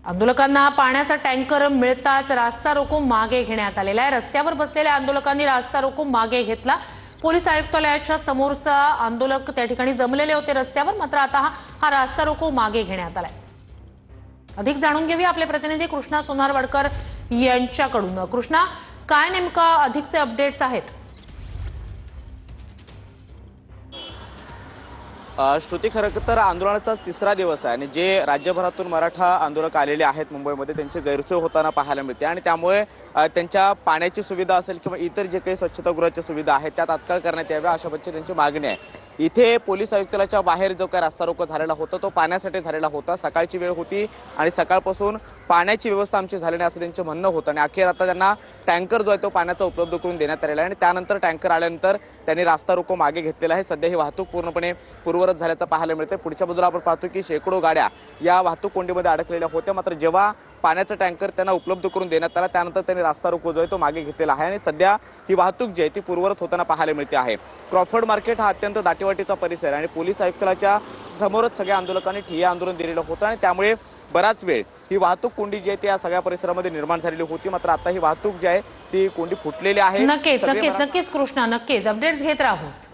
आंदोलकांना पाण्याचा टँकर मिळताच रास्ता रोको मागे घेण्यात आलेला आहे। रस्त्यावर बसलेल्या आंदोलकांनी रास्ता रोको मागे घेतला। पोलीस आयुक्तालयाच्या समोरचा आंदोलक त्या ठिकाणी जमलेले होते रस्त्यावर, मात्र आता हा रास्ता रोको मागे घेण्यात आलाय। अधिक जाणून घेऊया आपले प्रतिनिधी कृष्णा सोनारवाडकर यांच्याकडून। कृष्णा, काय नेमका अधिकचे अपडेट्स आहेत? श्रुती, खरं तर आंदोलनाचा तिसरा दिवस आहे आणि जे राज्यभरातून मराठा आंदोलक आलेले आहेत मुंबईमध्ये त्यांची गैरसोय होताना पाहायला मिळते आणि त्यामुळे त्यांच्या पाण्याची सुविधा असेल किंवा इतर जे काही स्वच्छतागृहाच्या सुविधा आहेत त्या तात्काळ करण्यात याव्या अशा पद्धतीची त्यांची मागणी आहे। इथे पोलीस आयुक्तालयाच्या बाहेर जो काही रास्ता रोको झालेला होता तो पाण्यासाठी झालेला होता। सकाळची वेळ होती आणि सकाळपासून पाण्याची व्यवस्था आमची झाली नाही असं त्यांचं म्हणणं होतं आणि अखेर आता त्यांना टँकर जो आहे तो पाण्याचा उपलब्ध करून देण्यात आलेला आहे आणि त्यानंतर टँकर आल्यानंतर त्यांनी रास्ता रोको मागे घेतलेला आहे। सध्या ही वाहतूक पूर्णपणे पूर्ववत झाल्याचं पाहायला मिळते। पुढच्या बाजूला आपण पाहतो की शेकडो गाड्या या वाहतूक कोंडीमध्ये अडकलेल्या होत्या, मात्र जेव्हा पाण्याचा टँकर त्यांना उपलब्ध करून देण्यात आला त्यानंतर त्यांनी रास्ता रोको जो आहे तो मागे घेतलेला आहे आणि सध्या ही वाहतूक जी आहे ती पूर्ववत होताना पाहायला मिळते आहे। क्रॉफर्ड मार्केट हा अत्यंत दाटीवाटीचा परिसर आहे आणि पोलीस आयुक्तालयाच्या समोरच सगळ्या आंदोलकांनी ठिय्या आंदोलन दिलेलं होतं आणि त्यामुळे बराच वेळ ही वाहतूक कोंडी जी आहे ती या सगळ्या परिसरामध्ये निर्माण झालेली होती, मात्र आता ही वाहतूक जी आहे ती कोंडी फुटलेली आहे। नक्कीच कृष्णा, नक्कीच अपडेट्स घेत राहूच।